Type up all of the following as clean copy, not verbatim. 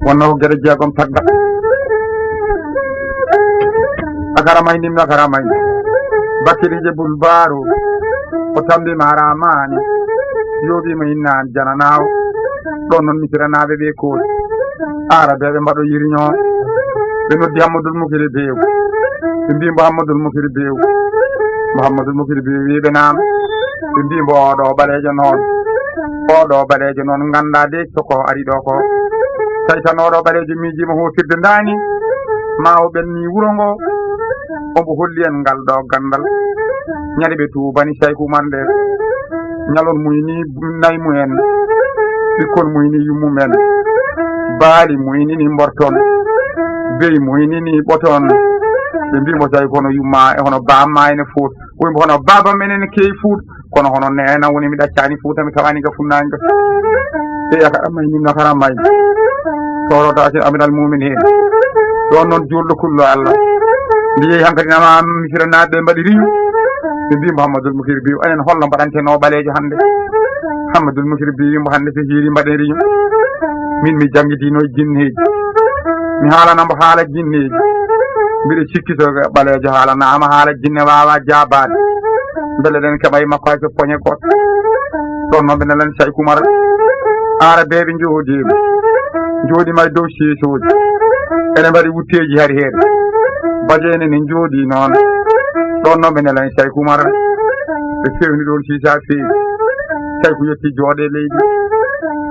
wonno ko gueɗe jeegom tagga akara mayni mi akara mayni bakkirije bulbaru o tambima haramani yoɓima innani jananawo ɗon noon misiranaɓe ɓe kooli arabeɓe mbaɗo yiriño ɓe noddi Hammadoul Mokiri Bew ɓe mbi mbo Hammadoul Mokiri Bew wiɓe nam ɓe mbi mbo oɗo ɓalejo noon ganda de soko ari ɗo ko tawi tan oɗo ɓalejo miijima hosirde dani ma o ɓenni wuuro ngo omo holli en ngal ɗo gandal ñande ɓe tubani Cheikh Oumar nde ñalon muyni nayi mumen ɓikkon muyni yummumen baali muyni ni mborton beyi muyni ni ɓoton ɓe mbimo tawi kono yumma e hono bamma ene Fuuta wimbo hono baba men ene keewi Fuuta kono hono nena woni mi ɗaccani Fuuta mi tawani ga funnani ga e yakara mayni nakara may torotaki aminal mumin hen ɗon noon julɗo kullo Allah ndi yeehi hankkadi nama misira naɓe mbaɗi riñu ɓe mbimo Hammadoul Mokiri Bew enen holno mbaɗanteno ɓalejo hande Hammadoul Mokiri Bew wimbo hande so hiiri mbaɗen riñu min mi janggitino e jinneji mi haalanambo haala jinneji mbiɗa sikki so ɓalejo haalanama haala jinne wawa jabade beele ɗen keɓay makko hay so poñe goto ɗon noon ɓe nelen Cheikh Oumar arabeɓe jooɗima e dow seesoji ene mbaɗi wutteji hari heere bajene ne jooɗi noon ɗon noon ɓe nelen Cheikh Oumar ɓe fewni ɗon sisa feewi Cheikh ko yetti jooɗe leydi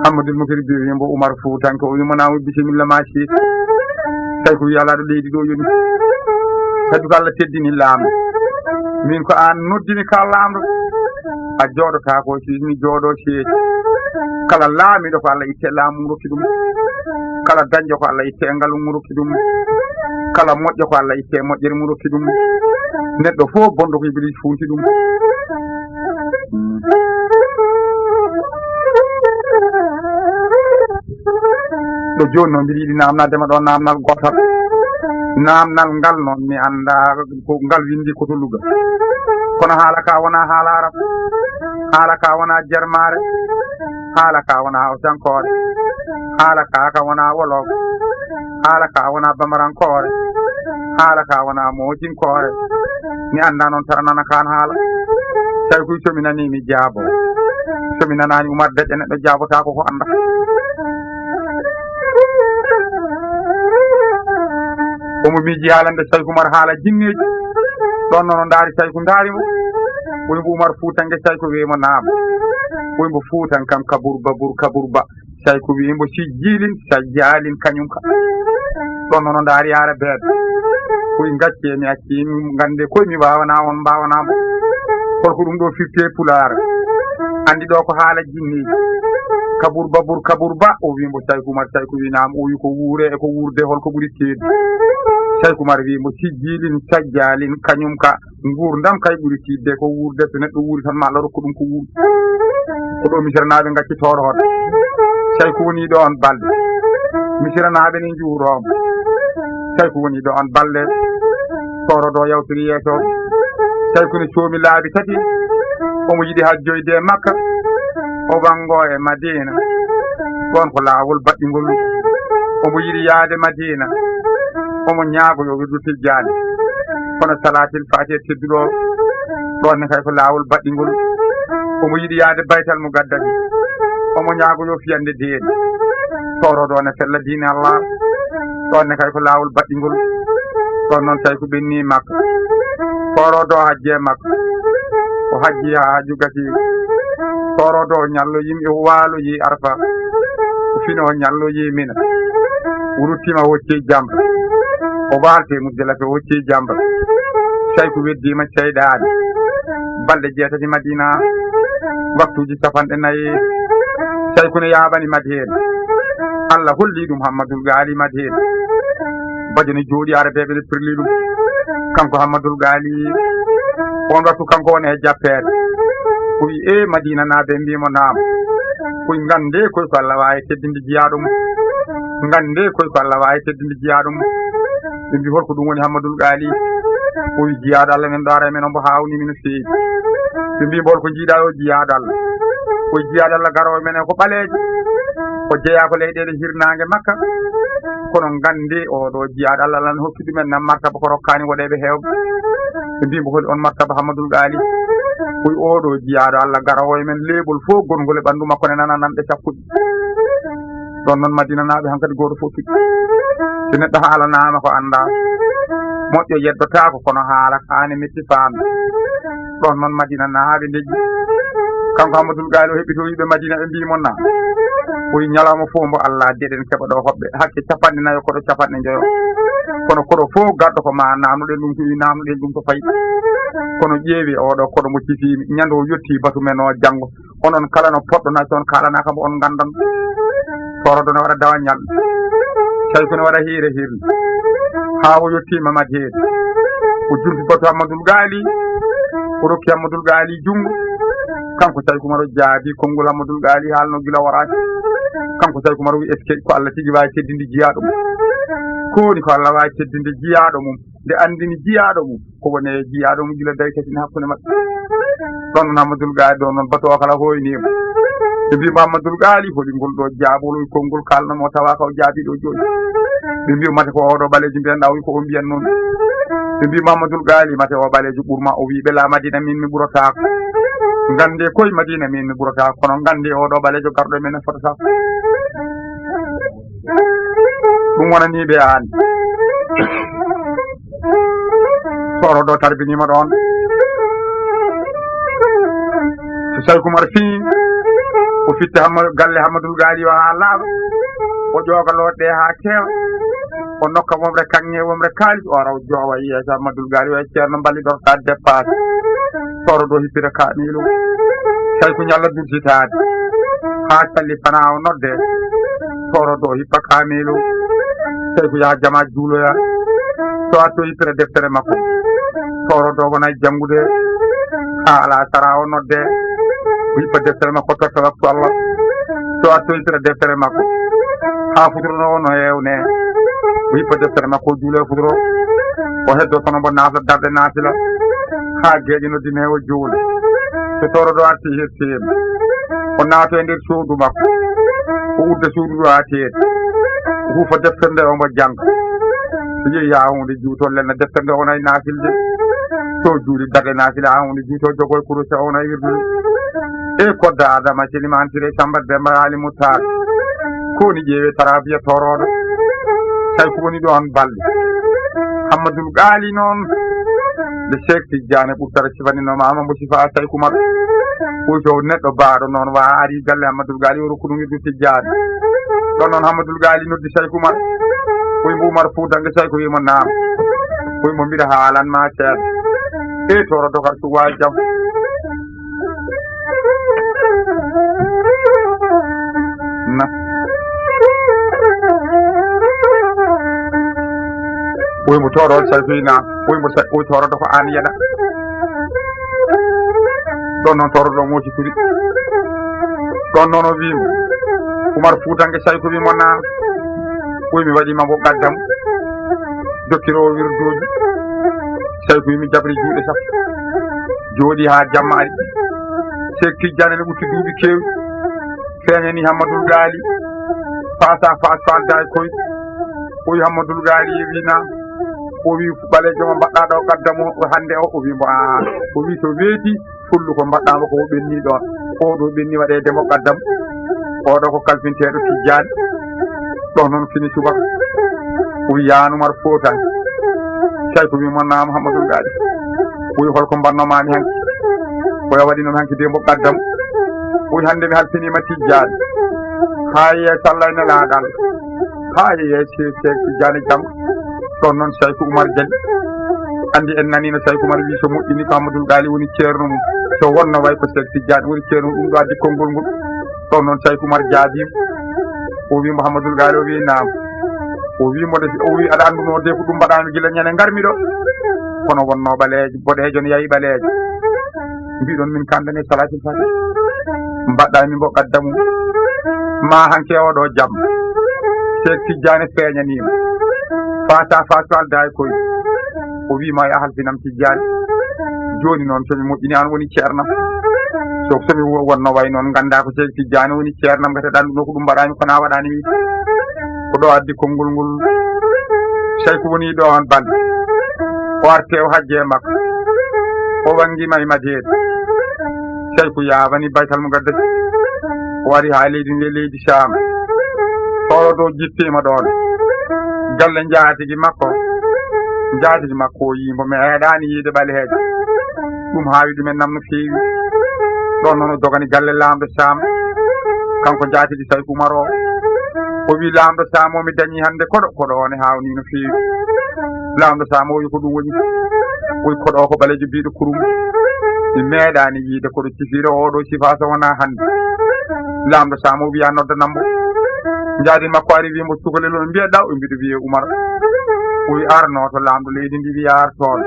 Hammadoul Mokiri Bew wimbo Oumar Foutanke o wimonamo bisimilla ma Cheikh Cheikh ko wi alaɗo leydi ɗo yoni kadi ko Allah teddini laamu min ko an noddimi ka lamɗo a jooɗota ko si mi jooɗo Cheikh kala laamiɗo ko Allah itte laamu rokki ɗum kala dañƴo ko Allah itte ngal mu rokki ɗum kala moƴƴo ko Allah itte moƴƴere mu rokki ɗum neɗɗo fof bonɗo ko Iblis funti ɗum ɗo joni noon mbiɗa yiɗi namnadema ɗo namnal gotal namnal ngal noon mi anda ko ngal windi koto Louga kono haala ka wona haala arab haala ka wona jermare haala ka wona hawsankore haala ka wona wolof haala ka wona bamarankore haala ka wona mojinkore mi anda noon tara nana kan haala tawi koy somi nani mi jaabo somi nanani Oumar Deƴƴe neɗɗo jaabota ko anda omo miiji haalande Cheikh Oumar haala jinneji ɗon noon daari Cheikh daarimo woni mbo Oumar Foutanke Cheikh wiyimo naama woni mbo Foutan kam kaburba Cheikh wiyimo si jiilin sa jaalin kañum ka ɗon noon daari arabeɓe koye gacce mi acci gande koye mi wawana on mbawanamo holko ɗum ɗo firte Pulaar andi ɗo ko haala jinneji kaburba o wimbo Cheikh Oumar Cheikh winama o wi ko wuure e ko wurde holko ɓuuri teedi Cheikh Oumar wimo sijjilin sajjalin kañum ka gurdam kay ɓuuri tidde ko wurde so neɗɗo wuuri tan ma Allah rokku ɗum ko wuuri ko ɗo misiranaɓe gacci toroɗo Cheikh woni ɗo on balɗe misiranaɓe ne juuromo Cheikh woni ɗo on balɗe toroɗo yawtori yeeso Cheikh ne coomi laabi tati omo yiɗi hajjoyde e Makka o wango e Madina ɗon ko laawol baɗɗingol omo yiɗi yaade Madina omo ñaago yo wirdu tijjani kono salatil fati e tedduɗo ɗon ne kay ko laawol baɗɗingol omo yiɗi yaade baytal mo gaddani omo ñaago yo fiyande deeni toroɗo ne fella diine Allah ɗon ne kay ko laawol baɗɗingol ɗon noon tawi ko ɓenni Makka toroɗo hajje Makka o hajji ha haju gati toroɗo ñallo yimɓe waaloyi Arfa o fino ñalloyi Mina o ruttima hocci Jamra o walte Muzdalifa o hocci Jamra Cheikh weddima seyɗade balɗe jeetati Madina waktuji capanɗe nayyi Cheikh ne yaɓani Madina Allah holli ɗum Hammadoul Gali Madina baɗe ne jooɗi arabeɓe ne pirli ɗum kanko Hammadoul Gali on waktu kanko woni e jappede o wi e Madina naaɓe mbimo naam koye gande koye ko Allah wawi teddinde jiyaɗo mum gande koye ko Allah wawi teddinde jiyaɗo mum ɓe mbi holko ɗum woni Hammadoul Gali o wi jiyaɗo Allah men ɗo ara men ombo hawnimi no feewi ɓe mbi holko jiiɗa o jiyaɗo Allah o jiyaɗo Allah garowo men e ko ɓalejo o jeeya ko leyɗele hirnangue Makka kono gande oɗo jiyaɗo Allah lan hokki ɗumen nam martaba ko rokkani woɗeɓe hewɓe ɓe mbimo holi on martaba Hammadoul Gali koye oɗo jiyaɗo Allah garawo e men leɓol fof gongol e ɓandu makko ne nana nanɓe cakkuɗi ɗon noon Madina naaɓe hankkadi goto fof kiɗi so neɗɗo haalanama ko anda moƴƴo yeddotako kono haala kane metti faamde ɗon noon Madina naaɓe deƴƴi kanko Hammadoul Gali o heɓɓitoyiɓe Madina ɓe mbimon na koye ñalawma fof mbo Allah deɗen keɓa ɗo hoɓɓe hakke 49 koɗo 50 kono koɗo fof garɗo ko ma namnuɗen ɗum so wi namnuɗen ɗum to fayi kono ƴeewi oɗo koɗo mo cifimi ñande o yetti batu men o janggo onon kala no poɗɗo nacci on kalanaka mo on gandan torodo ne waɗa dawa ñalɗo tawi kone waɗa hiire hirde ha o yetti Mamad Heedi o julti batu Hammadoul Gali o rokki Hammadoul Gali junggo kanko Saykou Oumar o jaabi konngol Hammadoul Gali haalno gila waraki kanko Saykou Oumar wi eske ko Allah tigi wawi teddinde jiyaɗo mum kowoni ko Allah wawi teddinde jiyaɗo mum nde andini jiyaɗo mum ko woni jiyaɗo mum gila dawi kasine hakkude maɓɓe ɗon noon Hammadoul Gali ɗon noon bato o kala hoynima ɓe mbima Hammadoul Gali holi ngol ɗo jaabol konngol kalnamo tawa ka o jaabi ɗo joni ɓe mbima mate ko oɗo ɓalejo mbiyanɗa wi ko o mbiyan noon ɓe mbima Hammadoul Gali mate o ɓalejo ɓurma o wi ɓela Madina min mi ɓuratako gande koye Madina min mi ɓuratako kono gande oɗo ɓalejo garɗo e men e fototako ɗum wonaniɓe an soro ɗo tarbinima ɗon so Saykou Oumar fii o fitti galle Hammadoul Gali o ha laaɓa o ƴooga looɗɗe ha keewa o nokka womre kanŋe womre kaalis o ara o joowa yeeso Hammadoul Gali o e ceerno mballidorta dépasse soro ɗo hippira kaamilu Saykou ñalla dursitade ha calli fana o nodde soro ɗo hippa kaamilu Saykou yaha jama juuloya so atto hippira deftere makko soro ɗo wona janngude ha ala sara o nodde o hippa deftere makko totta waktu Allah so atto hippira deftere makko ha futurono wono hewne o hippa deftere makko o juulo futuro o heddo sono mbo naafla darde naafila ha geeƴi noddine o juula so soro ɗo arti hirtima o naato e nder suudu makko o udda suudu ɗo ha teeɗi o huufa deftere nde omo jangga so yeehi ha hunde juutol lenna deftere nde wona e naafilde so juuli darde naafila ha hunde juuto jogo e kuruse o wona e wirdude e kodda Adama Silimantire Samba Demba Ali Moutar kowoni ƴeewe tarabiya toroɗo tawi ko woni ɗon balɗe Hammadoul Gali noon nde Cheikh Tidiane ɓurtata sifaninoma Amadou Sifa Saykou Oumar ɓuyto neɗɗo baaɗo noon wa ari galle Hammadoul Gali o rokku ɗum wirdu Tidiane ɗon noon Hammadoul Gali noddi Saykou Oumar koye Oumar Foutangue Saykou wimo naam koye mo mbiɗa haalanma ceerno e toro dokar suwa jam na ɓoymo toroɗo Saykou na ɓoy toroɗo ko an yeɗa ɗon noon toroɗo moci turi ɗon noon o wimo Oumar Foutangue Saykou wimo naam ɓoymi waɗima mo gaddam dokkirowo wirdoji Saykou wimi jabri juuɗe sappo jooɗi ha jamma ari Cheikh Tidiane ne ɓutti duuɓi kewɗi feeñani Hammadoul Gali face à face falda e koye o wi Hammadoul Gali wina o wi ɓalejo mo mbaɗɗa ɗo gaddamo hande o wimo a o wi so weeti fullu ko mbaɗɗamo ko ɓenni ɗon oɗo ɓenni waɗede mo gaddam oɗo ko kalfinteɗo Tidiane ɗon noon fini subaka o wi Yane Oumar Foutangue Saykou wimo naam Hammadoul Gali o wi holko mbannomami hanki oya waɗinom hanki de mo gaddam o wi hande mi halfinima Tidiane ha yeeso Allah ene laaɗal ha yeeso Cheikh Tidiane jam ɗon noon Saykou Oumar Diagne andi en nanino Saykou Oumar wi so moƴƴini ko Hammadoul Gali woni ceerno mum so wonno way ko Cheikh Tidiane woni ceerno mum ɗum ɗo addi konngol ngol ɗon noon Saykou Oumar jaabima o wimo Hammadoul Gali o wi naam o wimo o wi aɗa anduno de ko ɗum mbaɗami gila ñande garmi ɗo kono wonno ɓaleejo boɗejo ne yayi ɓaleejo mbiɗon min kandane salatul fati mbaɗɗami mbo gaddamum ma hanke oɗo jam Cheikh Tidiane feeñanima face à face falda e koye o wima ya halfinam Tidiane joni noon somi moƴƴini an woni ceernam somi wonno way noon ganda ko Cheikh Tidiane woni ceernam gati ɗa anduno ko ɗum mbaɗami kona waɗani wi ko ɗo addi konngol ngol Saykou woni ɗo on balɗe o arte o hajje makko o wangima e majeede Saykou yawani baytal mugaddasi o wari ha leydi ndi leydi Sam toro ɗo jittima ɗon galle jaatigi makko o yimbo mi heeɗani yiide ɓaleheje ɗum haawi ɗumen nam no feewi ɗon noon o dogani galle lamɗo Sam kanko jaatigi Saykou Oumar o wi lamɗo Sam o mi dañi hande koɗo one hawni no feewi lamɗo Sam o wi ko ɗum woni oyi koɗo ko ɓalejo mbiɗo kurum mi meeɗani yiide koɗo sifira oɗo sifa so wona hande lamɗo Sam o wiya noddanambo jaadi makko ari wimo cukalel o mbiyeɗa o mbiɗo wiye Oumar o wi arno to lamɗo leydi ndi wiya artoɗo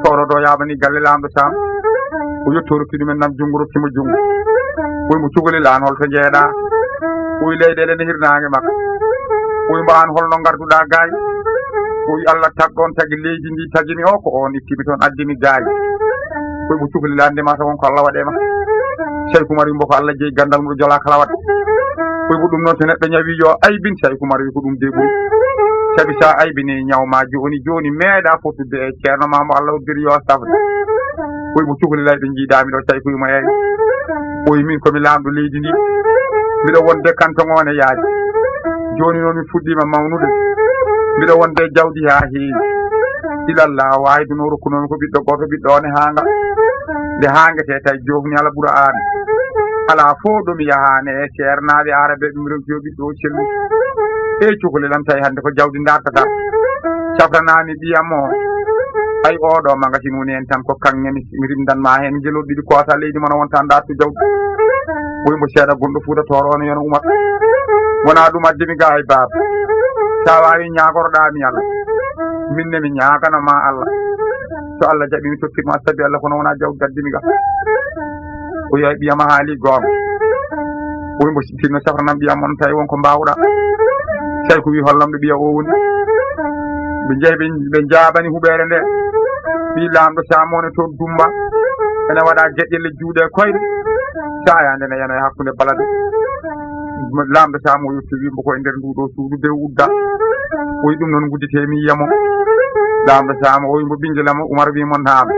toro ɗo yabani galle lamɗo Sam o yettorokki ɗumen nam jungo rokkimo jungo oyi mo cukalel an holto jeeɗa o wi leyɗele nde hirnage makko o wi mbo an holno garduɗa gaay o wi Allah tagɗon tagi leydi ndi tagimi o ko on ittimi toon addimi gaay oyi mo cukalel andema to wonko Allah waɗema Saykou Oumar wimbo ko Allah jeeyi gandal muɗo jola kala waɗa oyi ko ɗum noon to neɗɗo ñawi yo aybin Saykou Oumar wi ko ɗum de ɓuuri sabi sa aybini ñawma joni meeɗa fottude e ceerno ma mo Allah hoddiri yo safde oyi mo cukalel ay ɓe jiiɗami ɗo Saykou wima eyi oyi min komi lamɗo leydi ndi mbiɗo wonde canton on e yaaji joni noon mi fuɗɗima mawnude mbiɗo wonde jawdi ha heewi ilallah wayduno rokkunomi ko ɓiɗɗo goto ɓiɗɗo on e hanga nde hangete tawi jofni ala ɓuura an ala fo ɗomi yahane e ceernaɓe arabe ɗum ronkiyo ɓiɗɗo o cellu e cukalel am tawi hande ko jawdi dartata safranami ɓiyam o ay oɗo magasin woni hen tan ko kanŋe mi rimdanma hen jelol ɗiɗi koota leydi mono wonta dartu jawdi boymo seeɗa gonɗo Fuuta Tooro on yono Oumar wona ɗum addimi ga e baaba sa wawi ñagoroɗami Allah minne mi ñaganoma Allah so Allah jaɓi mi tokkitma sabi Allah kono wona jawdi addimi ga o yahi ɓiyama haali gonga oymo tinno safranam ɓiyam on tawi wonko mbawɗa Saykou wi hollamɗo ɓiya o woni ɓe jeehi ɓe jaabani huɓere nde ɓi lamɗo Sam one toon dumba ene waɗa gueƴƴelle juuɗe koyɗe sayande ne yana e hakkude balade lamɗo Sam o yetti wimbo koye nder nduɗo suudu de udda oyi ɗum noon guddite mi yiyamo lamɗo Sam o wimbo ɓinguelamo Oumar wimo naama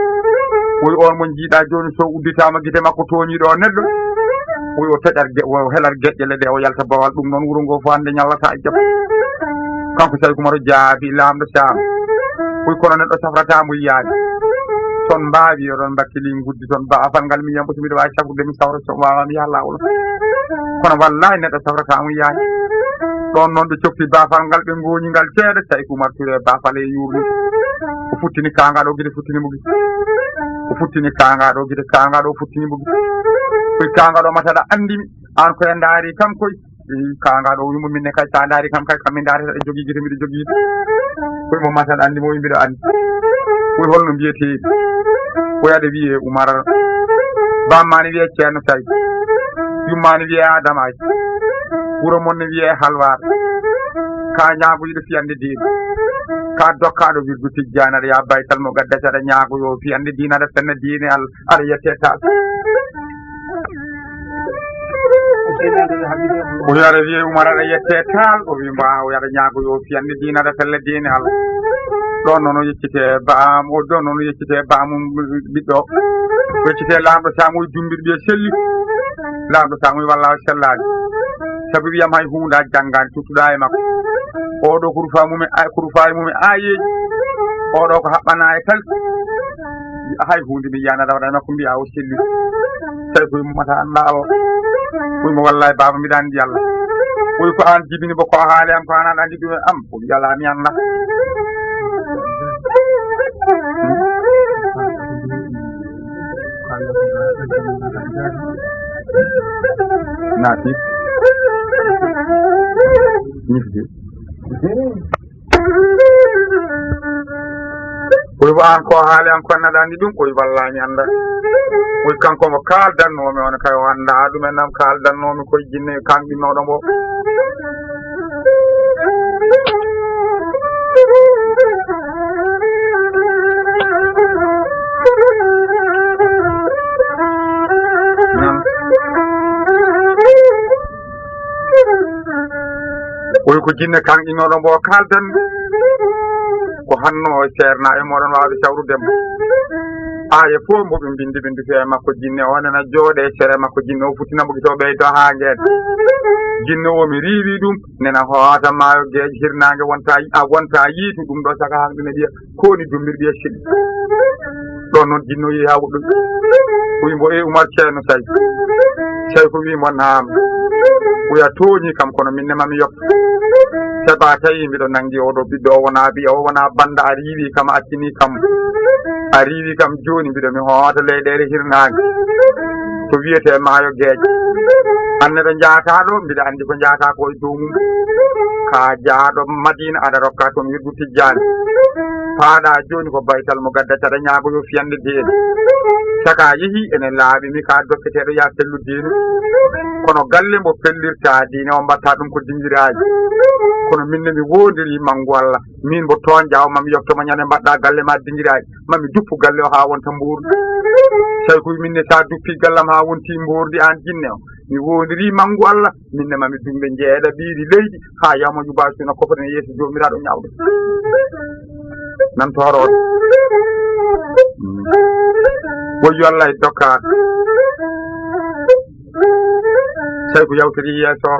oyi on mo jiiɗa joni so udditama guite makko toñiɗo o neɗɗo oyi o taƴat o helat gueƴƴele ɗe o yalta bawal ɗum noon wuuro ngo fo hande ñallata e jaab kanko Saykou Oumar jaabi lamɗo Sam oyi kono neɗɗo safratamo yiyaade toon mbawi oɗon bakkili guddi toon baafal ngal mi yiyambo so mbiɗo wawi safrude mi sawra so wawami yaha lawol kono wallahi neɗɗo safratamo yiyaade ɗon noon ɓe coppi baafal ngal ɓe goñi ngal seeɗa Saykou Oumar Touré baafal e yurni o futtini kangaɗo guide futtini mo guide o futtini kangaɗo guide kangaɗo futtini mo guide koye kangaɗo mataɗa andimi an koye daari kam koye kangaɗo wimo minne kay sa daari kam kay kammi daareta ɗe jogui guite mbiɗo jogui koye mo mataɗa andi mo wi mbiɗo andi koye holno mbiyeteɗi koye aɗa wiye Oumar bammani wiye ceerno Saykou yummani wiye Adamaji wuuro mon ne wiye Halwar ka ñaagoyiɗo fiyande diine ka dokkaɗo wirdu Tijjani aɗa ya baytal mo gaddati aɗa ñaagoyo fiyande diine aɗa fenna diine Allah aɗa yette tal o wi aɗa wiye Oumar aɗa yette tal o wi mba o aɗa ñaagoyo fiyande diine aɗa fella diine Allah ɗon noon o yeccite baam o ɗon noon o yeccite baamum ɓiɗɗo o yeccite lamɗo Sam o dumbirɗi e selli lamɗo Sam o walla sellani sabu wiyam hay hunde a janggani tuttuɗa e makko oɗo ko rufa e mumen ayeji oɗo ko haɓɓana e tal hay hunde mi yiyani aɗa waɗa e makko mbiya o selli tawi koye mumata anda Allah oymo wallahi baba mbiɗa andi Allah oyi ko an jibini bo ko haali am ko an aɗa andi ɗum e am o wi ala mi anda naati ñifde oyi bo an ko haali an ko aɗa andi ɗum oyi walla mi anda oyi kanko mo kaldannomi on kay o anda ɗumen nam kaldannomi koye jinne kanɗinnoɗo mbo oyi ko jinne kan inoɗo mbo kaldan ko hanno ceerna e moɗon wawde sawrudemo aya fof mboɓe bindi fe makko jinne o nana jooɗe sere makko jinne o futtinamo gito ɓeydo ha gueɗe jinne o mi riiwi ɗum nena hoota maayo gueeƴe hirnangue wonta yiitu ɗum ɗo saka hanɗune ɗiya koni dumbir ɗiya siɗi ɗon noon jinne o yeehi ha woɗɗo wimbo e Oumar Ceerno Say ko wimo naam oya tooñi kam kono minne mami yoppa seba tawi mbiɗo nangi oɗo ɓiɗɗo o wona biya o wona banda a riiwi kam a attini kam a riiwi kam joni mbiɗo mi hoota leyɗele hirnangue ko wiyete maayo gueeƴe anneɗo jaata ɗo mbiɗa andi ko jaata ko e dow mum ka jaaɗo Madina aɗa rokka toon wirdu Tijjani paaɗa joni ko baytal mo gadda taɗa ñaago yo fiyande deeni saka yeehi ene laaɓi mi ka dokketeɗo ya pellu diine kono galle mbo pellirta diine o mbatta ɗum ko dinguiraji kono minne mi wodiri manggu Allah min mbo toon jaw mami yoftoma ñande mbaɗɗa galle ma dinguiraji mami duppu galle o ha wonta mburdi tawi ko minne sa duppi gallam ha wonti mburdi an jinne o mi wodiri manggu Allah minne mami dumɓe jeeɗa ɓiiri leydi ha yawma yubasino kofoten yeeso jomiraɗo ñawde nan toroɗo woyyo Allah e dokkaɗo tawi ko yawtori yeeso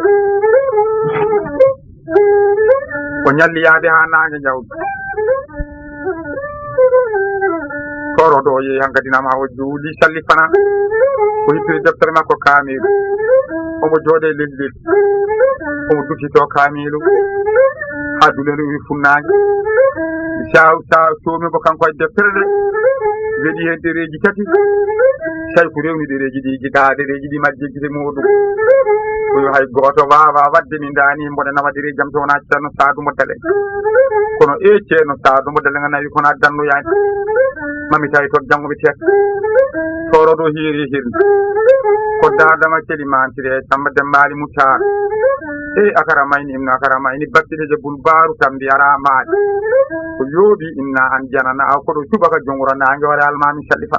ko ñalli yaade ha nangue jawdi toroɗo o yeehi hankkadinama ha o juuli salli fana o hippiri deftere makko kaamilu omo jooɗe lellel omo dutito kaamilu ha dulenu wi funnague sa somi ko kanko e deftere de weɗi hen ɗereji tati tawi ko rewni ɗereji ɗi jiga ɗereji ɗi majjegguide muɗum koyo hay goto wawa wadde mi dani mboɗa nawa ɗereji jam to wona ceerno Sadou Modale kono ceerno Sadou Modale nga nawi kono dannoyani mami tawi toon janggoɓe tek toroɗo hiiri hirde ko dadama keli mantire Samba Dembali Moutar akara mayni imna akara mayni battideje Boulbaru tambi ara maaɗi ko yooɓi inna an janana aw koɗo subaka jongoro nangue ware almami sallifa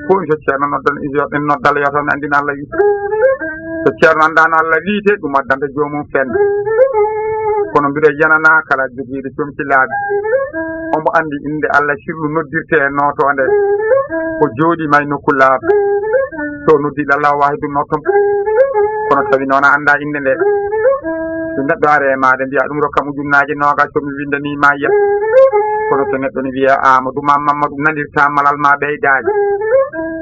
fo so ceerno noddan en noddala yo toon andina Allah wiite so ceerno andano Allah wiite ɗum addanta jomum fende kono mbiɗo yanana kala joguiɗo comci laabi omo andi inde Allah sirlu noddirte e notonde ko jooɗima e nokku laabi so noddiɗo Allah wahidu nottom kono tawi noon a anda inde nde so neɗɗo are maɗe mbiya ɗum rokkam ujunnaje nogas somi windanima yiya kono so neɗɗo ne wiya Amadou Mamadou nanirta malal ma ɓeydaji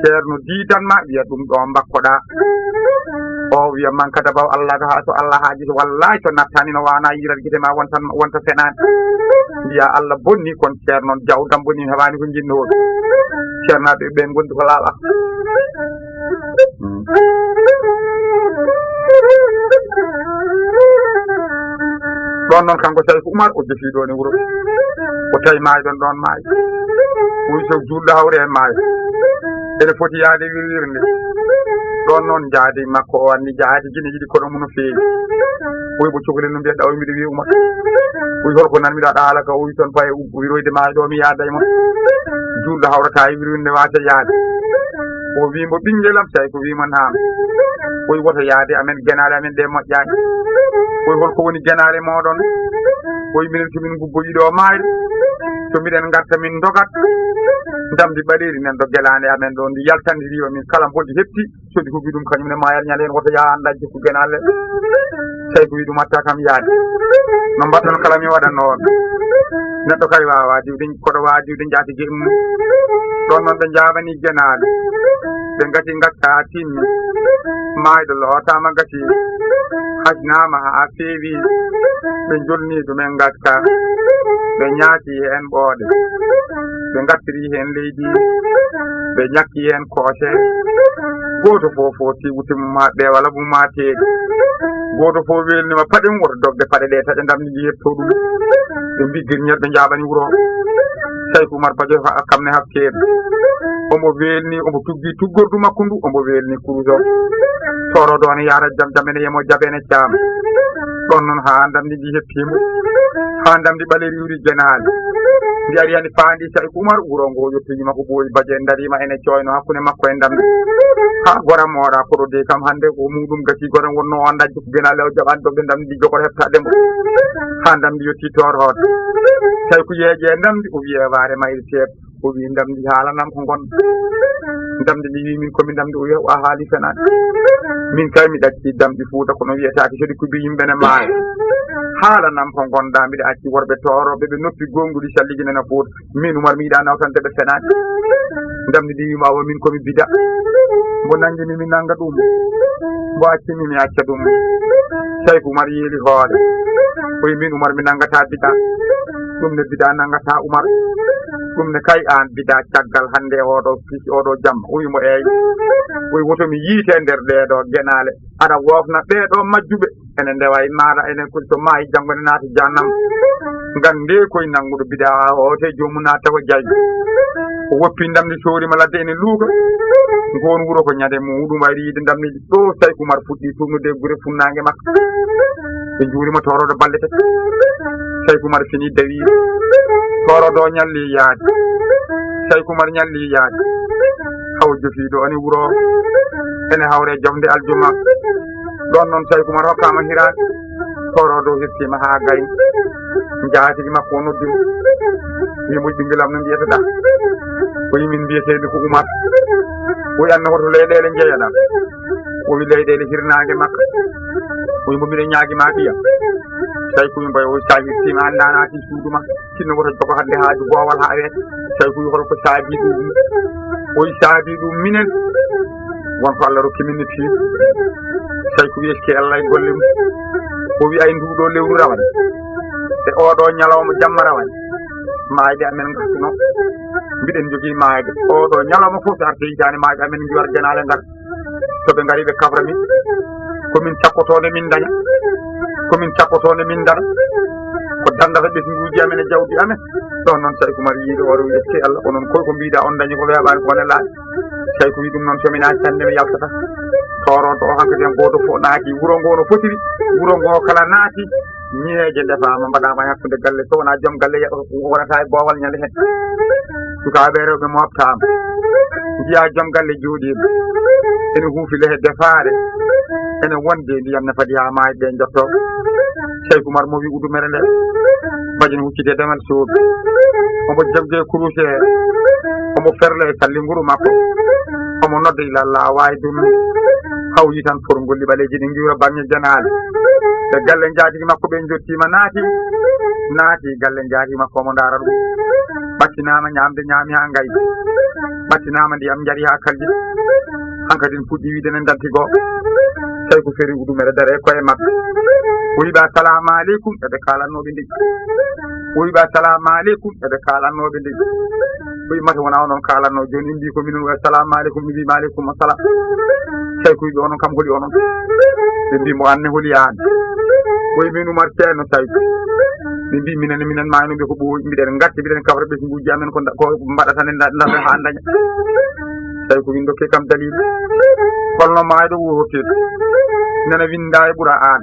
ceerno didanma wiya ɗum ɗo mbakkoɗa o wiya man kada baw Allah ha so Allah haaji wallahi to nattani no wana yirat guite ma wonta fenani mbiya Allah bonni kon ceerno jawdam bonni heɓani ko jinnoɗo ceernaɓe ɓen gondi ko laaɓa ɗon noon kanko tawi ko Oumar o defi ɗon e wuuro o tawi maayi ɗon maayi ɓuy so juulɗo hawre e maayo ene foti yaade wirwirnde ɗon noon jaadi makko o anni jaadi guine jiɗi koɗo mum no feewi ɓoy ɓo cukalel no mbiyeɗa o mbiɗo wiya Oumar ɓoy holko nanmiɗa ɗaala ka o wi toon paye wiroyde maayo ɗo mi yaada e mon juulɗo hawrata e wirwirnde wata yaade o wimo ɓinguelam tawi ko wimo naam ɓoy woto yaade amen guenale amen ɗe moƴƴani ɓoy holko woni guenale moɗon ɓoy minen somin gubboyiɗo maayre so miɗen garta min dogat damdi ɓaɗeri nan do guelande amen ɗo ndi yaltandiri o min kala mboldi hepti sodi ko wi ɗum kañumne mayat ñanden woto ya andajje ko guenale tawi ko wi ɗum atta kam yaade no mbatton kala mi waɗa noon neɗɗo kay wawa diwde koɗo wawa diwde jaatige mum ɗon noon ɓe javani guenale ɓe gati gacca timmi mayɗo lootama gati hasnama ha feewi ɓe jolni ɗumen gacca ɓe ñaati hen ɓooɗe ɓe gattiri hen leydi ɓe ñakki hen koose goto fof foti wutimum ha ɓeewala mum ha teeɗi goto fof welnima paɗe mum woto dogde paɗe ɗe taƴe damni ɗi hetto ɗum ɓe mbigguirñet ɓe jaɓani wuuro tawi ko Oumar Badio kamne hakkeɗe omo welni omo tuggi tuggordu makko ndu omo welni kuruso toroɗo ne yara jam jam ene yemo jaɓene caam ɗon noon ha damdi ɗi heppimo ha damdi ɓaleri wuri guenali ndi ari hani faandi tawi ko Oumar wuuro ngo yettoyima ko ɓooyi Badio en darima ene coyno hakkude makko e damdi ha goram moɗa koɗo de kam hande ko muɗum gasi goren wonno o dañde ko benale o jaɓani ɗo ɓe ndamdi jogor heftademo ha ndamdi yetti torhode tawi ko yeeƴe ndamdi o wiye waare mayri teeb o wi ndamdi haalanam ko gonɗo ndamdi mi wi min komi ndamdi o wiya a haali fenade min kay mi ɗacci damɗi Fuuta kono wiyetake soɗi kubi yimɓe ne maayo haalanam ko gonɗa mbiɗa acci worɓe toroɓe ɓe noppi gonguɗi salliginena Fuuta min Umar mi yiɗa nawtande ɓe fenade ndamdi ndi wima o min komi bida mbo nangimi mi nanga ɗum mbo accimi mi acca ɗum tawi ko Umar yeeli hoore o wi min Umar mi nangata bida ɗum ne bida nangata Umar ɗum ne kay an bida caggal hande oɗo pisi oɗo jamma o wimo eyi o wi woto mi yiite nder ɗeɗo guenale aɗa wofna ɓeɗo majjuɓe ene ndewa e maɗa enen koy to maayi janggo ne naata jannam ngam nde koye nannguɗo bida o te jomum naata ko jayi o woppi ndamdi soorima ladde ene luuka ngoon wuro ko ñande muɗum wayri yiide ndamniji ɗo tawi ko Umar fuɗɗi tumnude gure funnangue makko ɓe juurima toroɗo balɗe tati tawi ko Umar fini dawiide toroɗo ñalli yaade tawi ko Umar ñalli yaade haw jofiiɗo ani wuro ene hawre jawde aljuma ɗon noon tawi ko Umar hokkama hirade toroɗo hettima ha gayni jaatigi makko o noddimo wimo ɓinguelam no mbiyetata o yimin mbiyeteɓe ko Umar o wi anne hoto leyɗele jeeyaɗa o wi leyɗele hirnage makka o wimo mbiɗa ñaaguima ɓiya tawi ko yimɓe o sa hirtima anda naati suuduma sinno woto jogo hande haaju boowal ha weeta tawi ko wi holko saabi ɗum o wi saabi ɗum minen wonko Allah rokki min ne tiiɗi tawi ko wiyeske Allah e golle mum o wi ay nduɗo lewru rawani e oɗo ñalawma jamma rawani maayde amen gartuno mbiɗen jogui maayde oɗo ñalawma fof so arte hitande maayde amen jiwar janale ngar soɓe ngari ɓe kafra min komin cakkotode min daña komin cakkotode min dara ko dandata ɓesguji amen e jawdi amen ɗon noon tawi ko Umar yiiɗo oɗo wi eske Allah onon koy ko mbiɗa on dañi ko weeɓani ko wone laaɓi tawi ko wi ɗum noon somi naati tan nde mi yaltata toroɗo o hankkadi en goto fof naati wuro ngo no fotiri wuro ngo kala naati ñeeje ndefama mbaɗama e hakkude galle so wona joom galle wonata e boowal ñande hen sukaɓe rewɓe moftama jiya joom galle jooɗima ene huufi lehe defaare ene wonde ndiyam ne faadi ha maayi ɓe jotto tawi ko Umar mo wi udumere nde bajene huccite demal soobi omo jagde kuruse omo ferle e sallinguru makko omo nodda ilallah wawi ɗum haw yi tan for golli ɓaleji ɗi giwra bange janale e galle jaatigi makko ɓe jottima naati galle jaatigi makko omo daara ɗum ɓattinama ñamde ñaami ha gayi ɓattinama ndiyam jaari ha kalji hankadi puɗɗi wiide ne dantigo tawi ko feri udumere dare koye mabɓe o wiɓe assalamu aleykum eɓe kalannoɓe ndej o wiɓe assalamu aleykum eɓe kalannoɓe ndej o wi mata wona onon kalanno joni indi ko minen wi assalamu aleykum mi wima aleykum assalam tawi ko wiɓe onon kam holi onon ɓe mbimo anne holi an o wi min Umar ceerno tawi ɓe mbi minen maynoɓe ko ɓooyi mbiɗen gatti mbiɗen kawra ɓesguji amen ko mbaɗata ne dara ha daña tawi ko min dokke kam dalil holno mayɗo wurtide nana winda e ɓuura an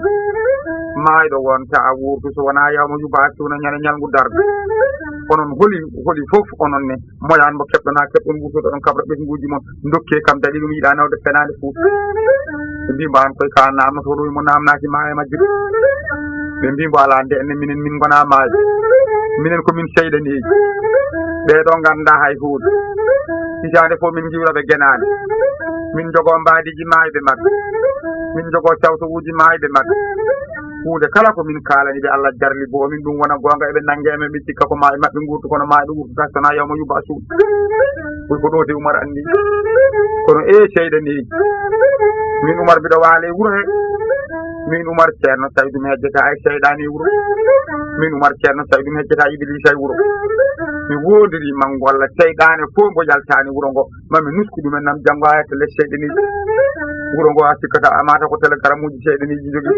mayɗo wonta a wurtu so wona yawma yuba suuna ñande ñalngu darde onon holi fof onon ne moyan mo keɓɗon ha keɓɗon wurtude ɗon kabra ɓesguji moon dokke kam dalil mi yiiɗa nawde fenade fof ɓe mbimo an koye ka namno to ɗo mo namnaki ma e majjude ɓe mbimo ala nde enne minen min gona maayo minen komin seyɗaneji ɓeɗo ganda hay hunde hitande fof min jiwraɓe guenane min jogo mbadiji maayɓe mabɓe min jogo sawtowuji maayɓe mabɓe hunde kala ko min kalani ɓe Allah jarli bo min ɗum wona gonga eɓe nangue emen ɓe cikka ko maɓe mabɓe gurtu kono maɓe wurtuta sona yawma yuba suuɗ koy ko ɗo de Umar andi kono seyɗaneji min Umar mbiɗo waale wuuro he min Umar ceerno tawi ɗum hejjeta e seyɗani wuuro min Umar ceerno tawi ɗum hejjeta Iblisa e wuuro mi wodiri mango Allah seyɗane fof mbo jaltani wuuro ngo mami nusku ɗumen nam janggo ha hetta less seyɗaniji wuuro ngo a sikkata amata ko télégramme uji seyɗaniji jogui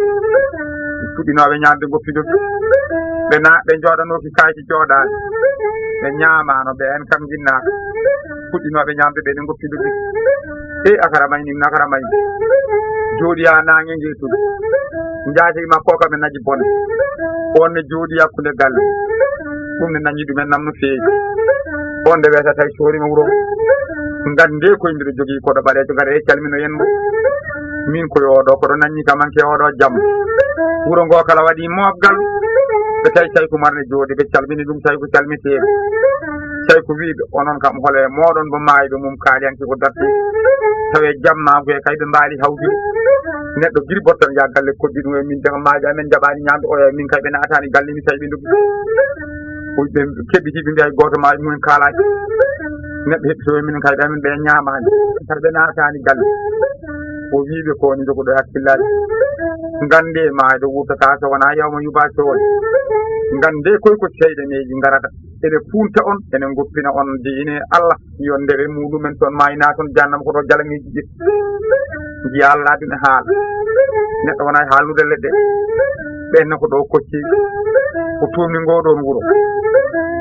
fuɗɗinoɓe ñamde goppi jogui ɓe jooɗanoki kayki jooɗani ɓe ñamano ɓe en kam jinnaka fuɗɗinoɓe ñamde ɓe ɗe goppi jogui akara mayni nakara mayni jooɗi ha nangue jeetude jaatigi makko kam e naji bonde on ne jooɗi hakkude galle ɗum ne nañi ɗumen nam no feewi on nde wiyata tawi soorima wuuro ngande koye mbiɗo jogii koɗo ɓaleejo gare calmino yen mo min koye oɗo koɗo nanñi kamanke oɗo jam wuro ngo kala waɗi mofgal ɓe tawi Saykou Oumar ne jooɗi ɓe calmini ɗum Saykou calmiteɓe Saykou wiɓe onon kam hole moɗon mo maayiɗo mum kaaliyanke ko darti tawe jammago e kay ɓe mbaali hawjude neɗɗo giri bottan ya galle koddi ɗum e min jaga maaji amen jaɓani ñamde oya min kay ɓe naatani galle ni tawi ɓe ndogi ɓe keɓɓitiɓe mbiya goto maaji mumen kaalaji neɗɗo heɓɓito minen kay ɗamin ɓe ñamani kadi ɓe naatani galle o wiɓe ko ni jogoɗo hakkillaji gande maaɗo wurtata so wona yawma yuba cowol gande koye ko seyɗeneji garata ene funta on ene goppina on diine Allah yo ndewe muɗumen toon mayna toon jannama koto jalamiji ɗi jiya Allah ɗum e haala neɗɗo wona e haalnude leɗɗe ɓenne ko ɗo kocci ko tumni ngoɗon wuuro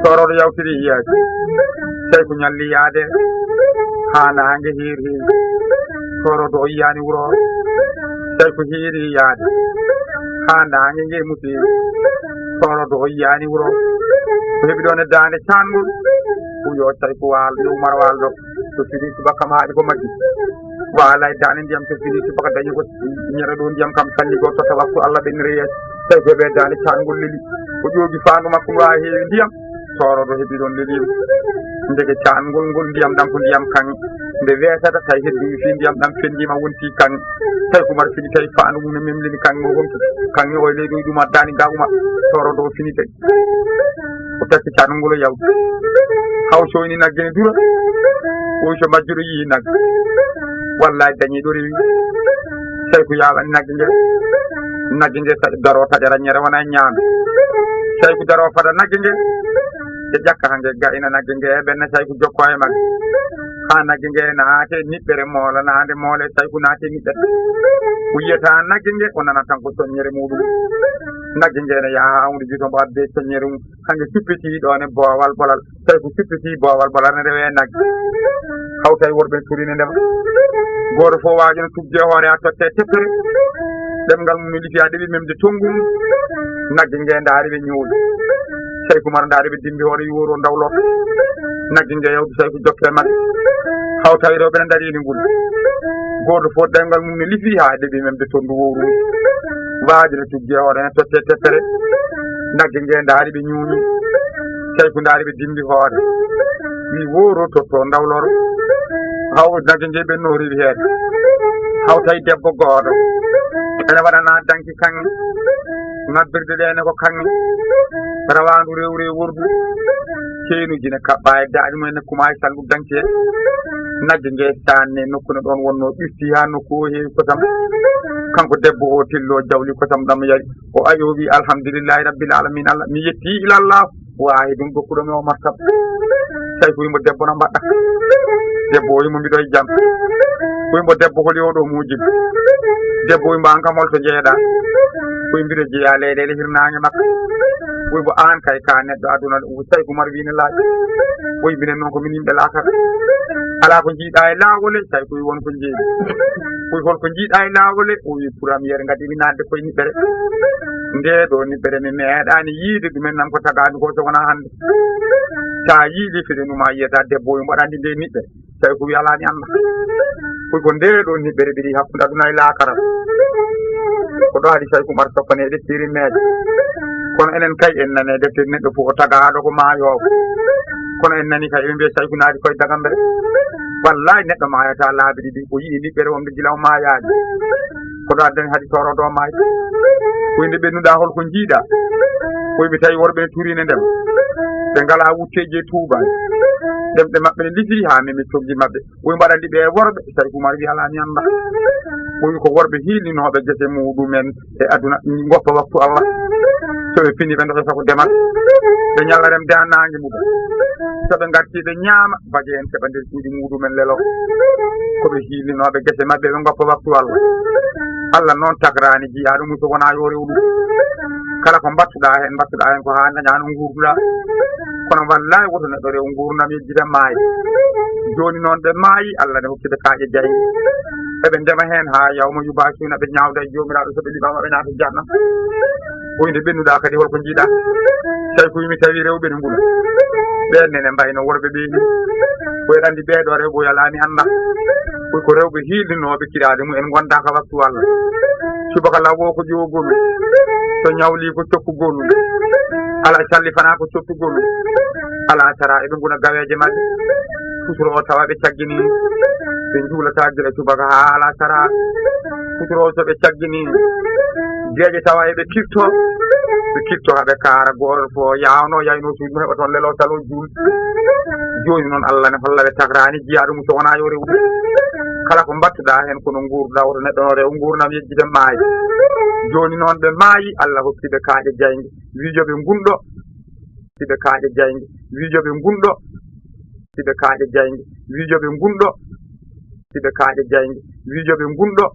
toroɗo yawtiri yiyaji Saykou ñalli yaade ha nangue hiiri toroɗo o yiyani wuuro Saykou hiiri yaade ha nangue ngue musi toroɗo o yiyani wuuro ko heeɓi ɗon e dande cangol yo Saykou waal yo Oumar walɗo so fini subaka maaɗi ko majji waala e dande ndiyam so fini subaka dañi ko ñere ɗo ndiyam kam sanni go totta waktu Allah ɓenniri yeeso Saykou heeɓe dande cangol leli o ƴoogi fandu makko wawi heewi ndiyam toroɗo heeɓi ɗon lelima ndege cangol ngol ndiyam ɗam ko ndiyam kanŋe nde weesata tawi heddi fi ndiyam ɗam fendima wonti kanŋe Saykou Oumar fini tawi fandu mum ne memlini kanŋe o wonti kanŋe o leydi o ɗuma dani gawuma toroɗo o fini tawi o tacci cangol o yawti haw soyni nagge ne dura oy so majjuɗo yii nagge wallahi dañi ɗo rewi Saykou yaɓani nagge nge daro taƴara ñere wona e ñaame Saykou daro fada nagge nge e ƴakka hange ga'ina nagge nge ɓenne Saykou jokko e magge ha nagge nge naate niɓɓere moola nande moole Saykou naate niɓɓere o yiyata nagge nge o nana tan ko soññere muɗum nagge nge ne yaha hawde jiito mbo adde soññere mum hange suppiti ɗon e boowal bolal Saykou suppiti boowal bolal ne rewe nagge haw tawi worɓe turine ndema goto fof waji no tubje hoore ha totte teppere ɗemgal mum lifi ha ɗeɓi memde tonggum nagge nge ndaari ɓe ñuuɗi Saykou Oumar ndaari ɓe dimbi hoore yuuro dawloto nagge nge yawdi Saykou jokke magge haw tawi rewɓe ne darini ngol goto fof ɗemgal mum ne lifi ha ɗeɓi memde tondu wowru waaji no tubje hoore ne totte teppere nagge nge ndaari ɓe ñuuñi Saykou ndaari ɓe dimbi hoore wi wowro totto dawloro haw nagge nge ɓe nooriwi heede haw tawi debbo gooto ene waɗana danki kanŋe nabbirde ɗe ne ko kanŋe rawandu rewre wordu ceenuji ne kaɓɓa e daaɗi mumen ne kuma e sallu danki he nagge nge sanne nokku ne ɗon wonno ɓirti ha nokku o heewi kosam kanko debbo o tillo jawli kosam ɗam yari o ayo wi alhamdulillahi rabbil alamin Allah mi yetti ilallah wawi ɗum dokkuɗomi o martaba Saykou wimo debbo no mbaɗɗa debbo o wimo mbiɗo e jaam wimo debbo holi oɗo mujiba debbo wimo an kam holto jeeɗa koye mbiɗo jeeya leyɗele hirnange makko wimo an kay ka neɗɗo aduna Saykou Oumar wine laaƴi oyi minen noon komin yimɓe laakata ala ko jiiɗa e laawole Saykou wi wonko jeeyi koye holko jiiɗa e laawole o wi premiére gadimi nadde koye niɓɓere nde ɗo niɓɓere mi meeɗani yiide ɗumen nan ko tagami ko so wona hannde sa yiiɗi fiɗe numa yiyata debbo o mbaɗandi nde niɓɓere Saykou wi ala mi anda koye ko nde ɗo niɓɓere ɓiɗi hakkude aduna e laakara ko ɗo haadi Saykou Oumar soppane ɗeftiri meeje kono enen kay en nane deftere neɗɗo fof o tagaɗo ko maayowo kono en nani kay ɓe mbiya Saykou naadi koye dagambere wallahi neɗɗo mayata laabi ɗiɗi o yii niɓɓere wonde gila o maayaji ko ɗo addani haadi torodo maayi koyde ɓennuɗa holko jiiɗa koyɓe tawi worɓe ne turine ndema ɓe ngala wutteji e tuubaji ɗemɗe maɓɓe ne lifi ha mimi coggi maɓɓe oyi mbaɗandi ɓe worɓe Saykou Oumar wi ala mi anda oyi ko worɓe hiilinoɓe gese muɗumen e aduna goppa waktu Allah soɓe fini ɓe dofe sako demal ɓe ñallarem dannague muɗum soɓe gartiɓe ñaama baje en keɓa nder suuɗi muɗumen lelo koɓe hiilinoɓe gese maɓɓe ɓe goppa waktu Allah Allah noon tagrani jiya ɗum so wona yo rewɗum kala ko mbattuɗa hen ko ha daña no gurduɗa kono wallahi woto neɗɗo rew gurdam yejjita maayi joni noon ɓe maayi Allah ne hokkiɓe kaaƴe jayyi eɓe ndema hen ha yawma yubasuna ɓe ñawda e jomiraɗo soɓe liɓama ɓe naata jahannam oyde ɓennuɗa kadi holko jiiɗa Saykou wimi tawi rewɓe ne ngula ɓenne ne mbayno worɓe ɓe ni koye andi ɓeeɗo rewɓe o yalani anda ko rewɓe hiildinoɓe kirade mum en gonda ka waktu Allah subaka lawo ko jogol so ñawli ko cokkugol ala sallifana ko cottugol ala sara eɓe gona gaweje mabɓe futuro o tawa ɓe caggini ɓe juulata gila subaka ha ala sara futuro o soɓe caggini jeeƴe tawa eɓe kirto haɓe kaara goto fo yawno yayno suudu heɓa toon lelo salo juul joni noon Allah ne holla ɓe tagrani jiya ɗum so wona yo rew kala ko mbattuɗa hen kono gurduɗa woto neɗɗo no rew gurnam yejjide maayi joni noon ɓe maayi Allah hokkiɓe kaaƴe jaygue wiijoɓe gunɗo siɓe kaaƴe jaygue wiijoɓe gunɗo siɓe kaaƴe jaygue wiijoɓe gunɗo siɓe kaaƴe jaygue wiijoɓe gunɗo